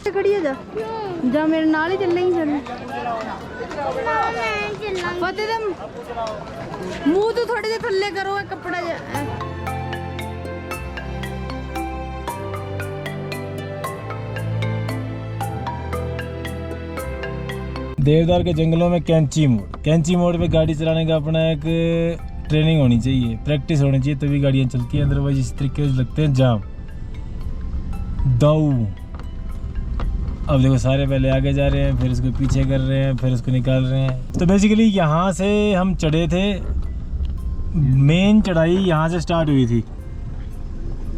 खड़ी है जा मेरे नाल ही चलेंगी फतेह दे मुंह तो थोड़े जे थल्ले करो कपड़ा देवदार के जंगलों में कैंची मोड़ पे गाड़ी चलाने का अपना एक ट्रेनिंग होनी चाहिए, प्रैक्टिस होनी चाहिए, तभी गाड़ियाँ चलती हैं। अदरवाइज इस तरीके से लगते हैं जाम दाऊ। अब देखो सारे पहले आगे जा रहे हैं, फिर उसको पीछे कर रहे हैं, फिर उसको निकाल रहे हैं। तो बेसिकली यहाँ से हम चढ़े थे, मेन चढ़ाई यहाँ से स्टार्ट हुई थी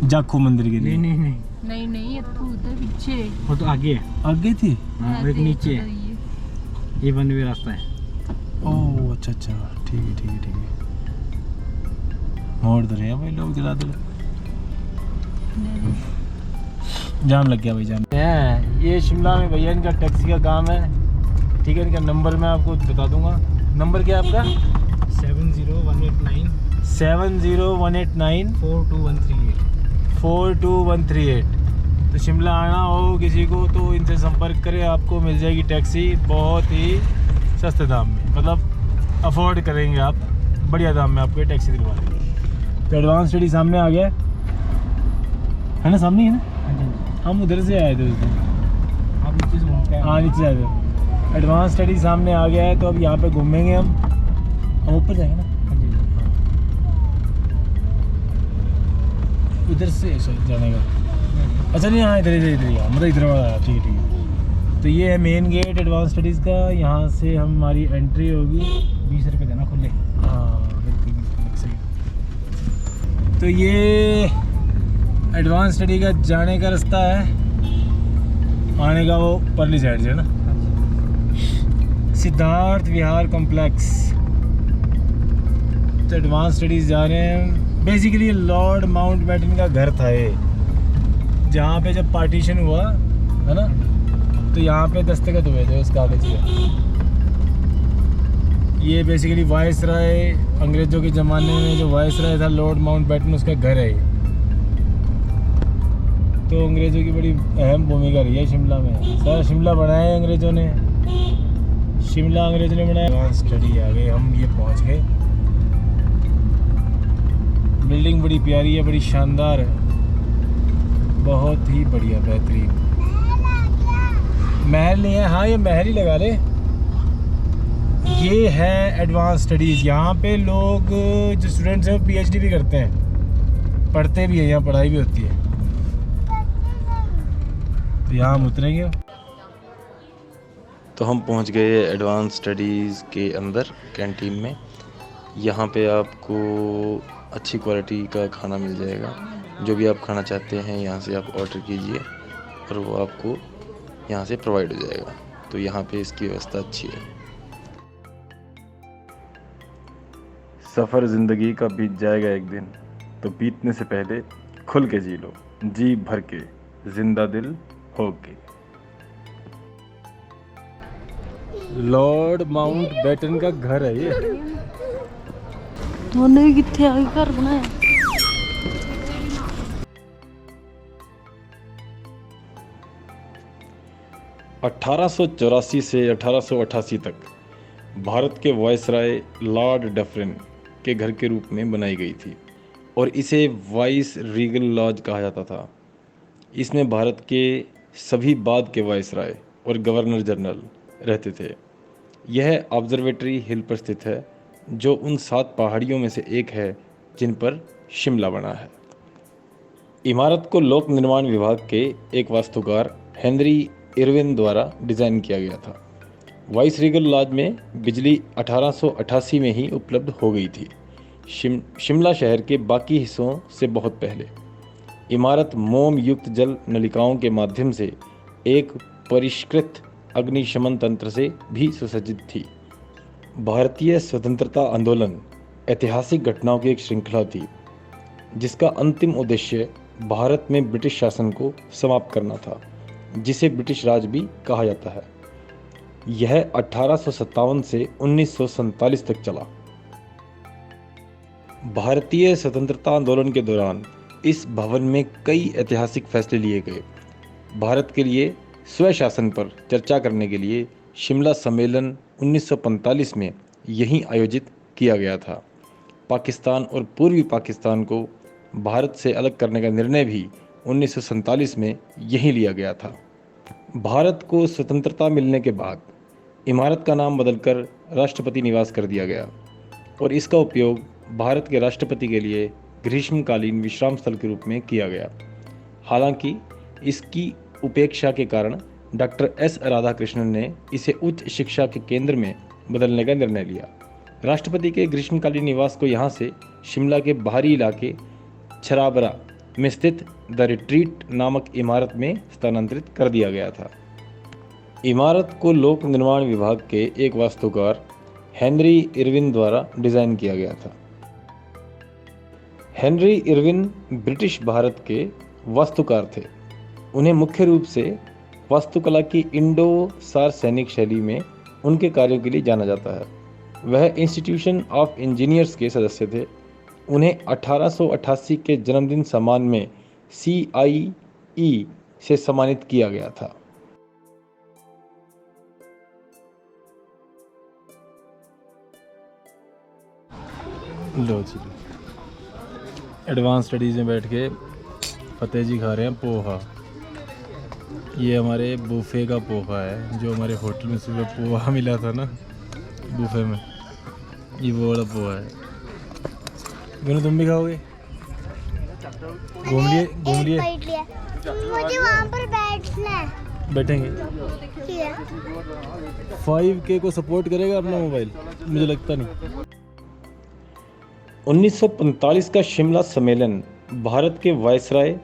जाखू मंदिर के लिए। नहीं ये तो उधर पीछे, वो तो आगे थी। हाँ, एक नीचे ये बन हुआ रास्ता है। ओह अच्छा, ठीक है। मोड़ तो रहे हैं भाई लोग, जला दो। जाम लग गया भाई, जाम है। ये शिमला में भैया इनका टैक्सी का काम है, ठीक है। इनका नंबर मैं आपको बता दूंगा। नंबर क्या है आपका? 70189 70189 42138 42138। तो शिमला आना हो किसी को तो इनसे संपर्क करें, आपको मिल जाएगी टैक्सी बहुत ही सस्ते दाम में, मतलब अफोर्ड करेंगे आप, बढ़िया दाम में आपको ये टैक्सी दिलवा देंगे। तो एडवांस स्टडी सामने आ गया है ना, सामने है ना। हम उधर से आए थे उस दिन, आप नीचे से घूम के हाँ नीचे आए थे। एडवांस स्टडी सामने आ गया है, तो अब यहाँ पे घूमेंगे हम ऊपर जाएंगे ना, उधर से जाने का। अच्छा नहीं, हाँ इधर मतलब इधर वाला, ठीक है। तो ये है मेन गेट एडवांस स्टडीज़ का, यहाँ से हमारी एंट्री होगी। 20 रुपये देना खुले। हाँ बिल्कुल सही। तो ये एडवांस स्टडी का जाने का रास्ता है, आने का वो परली साइड से है ना, सिद्धार्थ विहार कॉम्प्लेक्स। तो एडवांस स्टडीज़ जा रहे हैं। बेसिकली लॉर्ड माउंटबेटन का घर था ये, जहाँ पे जब पार्टीशन हुआ है ना, तो यहाँ पे दस्तखत हुए थे उस कागज के। ये बेसिकली वाइस राय, अंग्रेज़ों के ज़माने में जो वाइस राय था लॉर्ड माउंटबेटन, उसका घर है ये। तो अंग्रेज़ों की बड़ी अहम भूमिका रही है शिमला में। सारा शिमला बनाया है अंग्रेज़ों ने, शिमला अंग्रेज़ों ने बनाया। एडवांस स्टडी आ गए हम, ये पहुँच गए। बिल्डिंग बड़ी प्यारी है, बड़ी शानदार है, बहुत ही बढ़िया बेहतरीन। महल नहीं है, हाँ ये महल ही लगा ले। ये है एडवांस स्टडीज़, यहाँ पे लोग जो स्टूडेंट्स हैं वो पीएचडी भी करते हैं, पढ़ते भी हैं, यहाँ पढ़ाई भी होती है। तो यहाँ हम उतरेंगे। तो हम पहुँच गए एडवांस स्टडीज़ के अंदर कैंटीन में। यहाँ पे आपको अच्छी क्वालिटी का खाना मिल जाएगा, जो भी आप खाना चाहते हैं यहाँ से आप ऑर्डर कीजिए और वो आपको यहाँ से प्रोवाइड हो जाएगा। तो यहाँ पे इसकी व्यवस्था अच्छी है। सफ़र ज़िंदगी का बीत जाएगा एक दिन, तो बीतने से पहले खुल के जी लो, जी भर के, जिंदा दिल होके। लॉर्ड माउंटबेटन का घर है ये। उन्होंने कितने आगे घर बनाया। अठारह से 1888 तक भारत के वाइसराय लॉर्ड डफरिन के घर के रूप में बनाई गई थी और इसे वाइस रीगल लॉज कहा जाता था। इसमें भारत के सभी बाद के वाइसराय और गवर्नर जनरल रहते थे। यह ऑब्जर्वेटरी हिल पर स्थित है, जो उन 7 पहाड़ियों में से एक है जिन पर शिमला बना है। इमारत को लोक निर्माण विभाग के एक वास्तुकार हेनरी इरविन द्वारा डिज़ाइन किया गया था। वाइस रीगल लॉज में बिजली 1888 में ही उपलब्ध हो गई थी, शिमला शहर के बाकी हिस्सों से बहुत पहले। इमारत मोम युक्त जल नलिकाओं के माध्यम से एक परिष्कृत अग्निशमन तंत्र से भी सुसज्जित थी। भारतीय स्वतंत्रता आंदोलन ऐतिहासिक घटनाओं की एक श्रृंखला थी, जिसका अंतिम उद्देश्य भारत में ब्रिटिश शासन को समाप्त करना था। जिसे ब्रिटिश राज भी कहा जाता है। यह 1857 से 1947 तक चला। भारतीय स्वतंत्रता आंदोलन के दौरान इस भवन में कई ऐतिहासिक फैसले लिए गए। भारत के लिए स्वशासन पर चर्चा करने के लिए शिमला सम्मेलन 1945 में यहीं आयोजित किया गया था। पाकिस्तान और पूर्वी पाकिस्तान को भारत से अलग करने का निर्णय भी 1947 में यहीं लिया गया था। भारत को स्वतंत्रता मिलने के बाद इमारत का नाम बदलकर राष्ट्रपति निवास कर दिया गया और इसका उपयोग भारत के राष्ट्रपति के लिए ग्रीष्मकालीन विश्राम स्थल के रूप में किया गया। हालांकि इसकी उपेक्षा के कारण डॉक्टर एस राधाकृष्णन ने इसे उच्च शिक्षा के केंद्र में बदलने का निर्णय लिया। राष्ट्रपति के ग्रीष्मकालीन निवास को यहाँ से शिमला के बाहरी इलाके छराबरा में स्थित द रिट्रीट नामक इमारत में स्थानांतरित कर दिया गया था। इमारत को लोक निर्माण विभाग के एक वास्तुकार हेनरी इरविन द्वारा डिजाइन किया गया था। हेनरी इरविन ब्रिटिश भारत के वास्तुकार थे। उन्हें मुख्य रूप से वास्तुकला की इंडो सार्वसैनिक शैली में उनके कार्यों के लिए जाना जाता है। वह इंस्टीट्यूशन ऑफ इंजीनियर्स के सदस्य थे। उन्हें 1888 के जन्मदिन सम्मान में CIE से सम्मानित किया गया था। लो जी, एडवांस स्टडीज़ में बैठ के फतेह जी खा रहे हैं पोहा। ये हमारे बूफे का पोहा है, जो हमारे होटल में सुबह पोहा मिला था ना बूफे में, ये वो वाला पोहा है। दोनों तुम भी खाओगे? घूम लिए मुझे वहाँ पर बैठना है। बैठेंगे। 5K को सपोर्ट करेगा अपना मोबाइल? मुझे लगता नहीं। 1945 का शिमला सम्मेलन भारत के वायसराय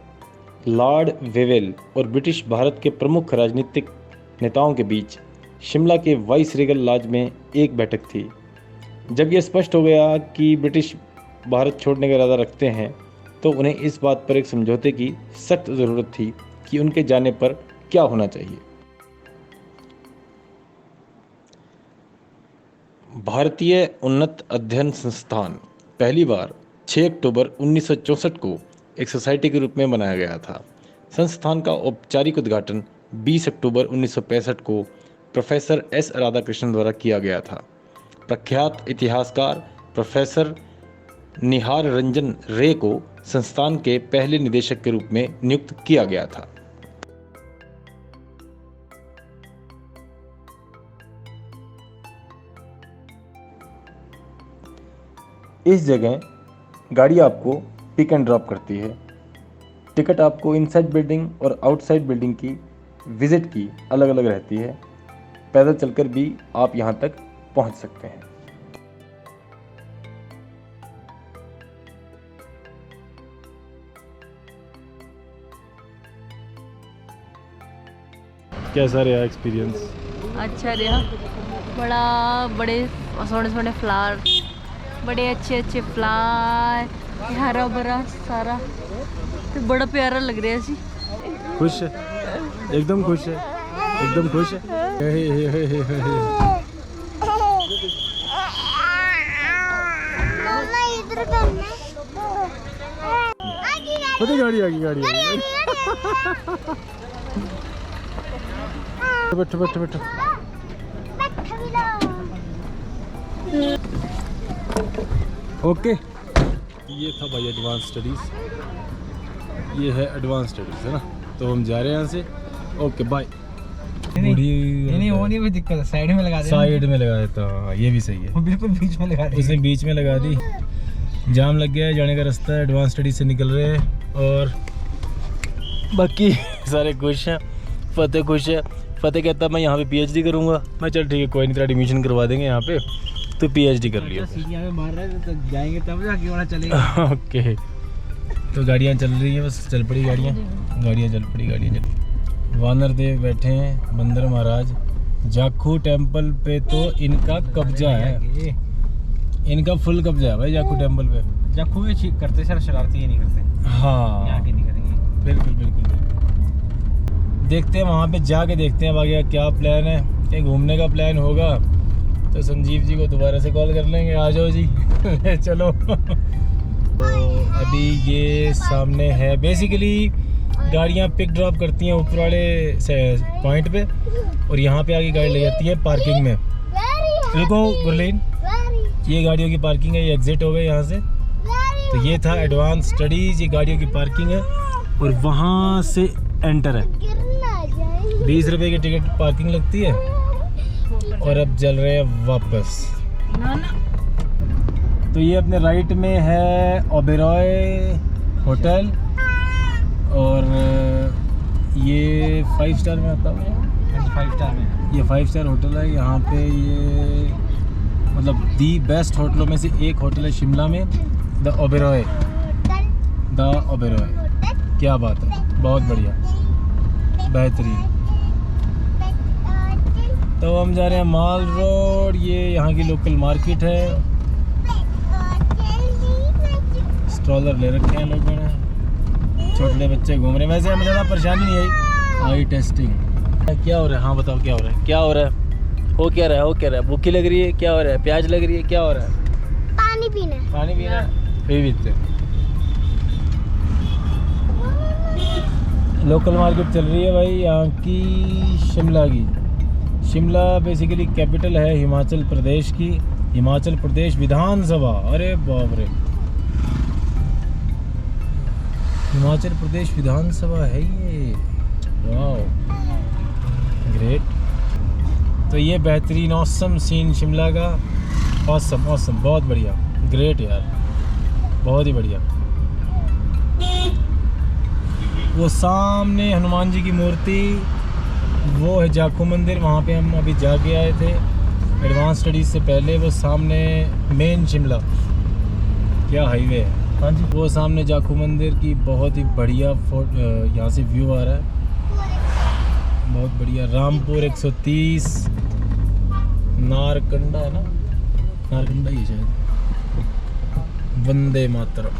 लॉर्ड वेवेल और ब्रिटिश भारत के प्रमुख राजनीतिक नेताओं के बीच शिमला के वाइस रीगल लॉज में एक बैठक थी। जब यह स्पष्ट हो गया कि ब्रिटिश भारत छोड़ने का इरादा रखते हैं, तो उन्हें इस बात पर एक समझौते की सख्त ज़रूरत थी कि उनके जाने पर क्या होना चाहिए। भारतीय उन्नत अध्ययन संस्थान पहली बार 6 अक्टूबर 1964 को एक सोसाइटी के रूप में बनाया गया था। संस्थान का औपचारिक उद्घाटन 20 अक्टूबर 1965 को प्रोफेसर एस राधाकृष्णन द्वारा किया गया था। प्रख्यात इतिहासकार प्रोफेसर निहार रंजन रे को संस्थान के पहले निदेशक के रूप में नियुक्त किया गया था। इस जगह गाड़ी आपको पिक एंड ड्रॉप करती है। टिकट आपको इनसाइड बिल्डिंग और आउटसाइड बिल्डिंग की विजिट की अलग अलग रहती है। पैदल चलकर भी आप यहाँ तक पहुँच सकते हैं। कैसा रहा एक्सपीरियंस? अच्छा रहा। बड़े सोने सोने फ्लावर, बड़े अच्छे अच्छे फ्लावर, हरा भरा सारा, तो बड़ा प्यारा लग रहा है सी। खुश है? एकदम खुश है, एकदम खुश है। गाड़ी आ गई। बैठो बैठो बैठो। ओके, ये था भाई एडवांस स्टडीज़। ये है एडवांस स्टडीज़, है ना। तो हम जा रहे हैं यहाँ से। Okay bye. नहीं वो नहीं, कोई दिक्कत है, साइड में लगा दे। साइड में लगा देता हूँ, ये भी सही है। वो बिल्कुल बीच में लगा दी। उसने बीच में लगा दी। जाम लग गया है, जाने का रास्ता है। एडवांस स्टडीज से निकल रहे हैं और बाकी सारे खुश हैं। फतेह खुश है। फतेह कहता मैं यहाँ पे PhD करूँगा। मैं चल ठीक है, कोई नहीं, तेरा एडमिशन करवा देंगे यहाँ पे, तो PhD कर लिया। सीढ़ियाँ में मार रहे तो जाएंगे तब जाके वहाँ चलेगा। ओके, तो गाड़ियाँ चल रही हैं, बस चल पड़ी गाड़ियाँ चल पड़ी। वानर देव बैठे हैं, बंदर महाराज। जाखू टेम्पल पे तो इनका कब्जा है, इनका फुल कब्जा है भाई जाखू टेम्पल पे। जाखू में करते सर, शरारती ये नहीं करते। हाँ यहाँ के नहीं करेंगे। बिल्कुल बिल्कुल। देखते हैं वहाँ पे जाके देखते हैं आगे क्या प्लान है। कहीं घूमने का प्लान होगा तो संजीव जी को दोबारा से कॉल कर लेंगे, आ जाओ जी चलो। तो अभी ये सामने है, बेसिकली गाड़ियाँ पिक ड्रॉप करती हैं ऊपर वाले पॉइंट पे और यहाँ पे आगे गाड़ी ले जाती है पार्किंग में। रुको गुरलीन, ये गाड़ियों की पार्किंग है, ये एग्जिट हो गए यहाँ से। तो ये था एडवांस स्टडीज, ये गाड़ियों की पार्किंग है और वहाँ से एंटर है। 20 रुपए की टिकट पार्किंग लगती है और अब चल रहे हैं वापस। तो ये अपने राइट में है ओबेरॉय होटल और ये 5 स्टार में आता है। 5 स्टार में ये 5 स्टार होटल है। यहाँ पे ये मतलब दी बेस्ट होटलों में से एक होटल है शिमला में, द ओबेरॉय। क्या बात है, बहुत बढ़िया, बेहतरीन। तो हम जा रहे हैं माल रोड, ये यहाँ की लोकल मार्केट है। स्ट्रॉलर ले रखे हैं लोगों ने, छोटे बच्चे घूम रहे हैं। वैसे हमें ज़्यादा परेशानी नहीं आई। आई टेस्टिंग क्या हो रहा है? हाँ बताओ क्या हो रहा है? क्या हो रहा है? हो क्या रहा है? हो क्या रहा है? भूखी लग रही है? क्या हो रहा है? प्याज लग रही है? क्या हो रहा है? पानी पीना। पानी पीना फिर पीते। लोकल मार्केट चल रही है भाई यहाँ की, शिमला की। शिमला बेसिकली कैपिटल है हिमाचल प्रदेश की, हिमाचल प्रदेश विधानसभा। अरे बाप रे, हिमाचल प्रदेश विधानसभा है ये, वाह ग्रेट। तो ये बेहतरीन ऑसम सीन शिमला का, ऑसम ऑसम, बहुत बढ़िया, ग्रेट यार, बहुत ही बढ़िया। वो सामने हनुमान जी की मूर्ति, वो है जाखू मंदिर, वहाँ पे हम अभी जाके आए थे एडवांस स्टडीज़ से पहले। वो सामने मेन शिमला क्या हाईवे है, हाँ जी, वो सामने जाखू मंदिर की बहुत ही बढ़िया यहाँ से व्यू आ रहा है, बहुत बढ़िया। रामपुर 130, नारकंडा है ना, नारकंडा ही शायद। वंदे मातरम।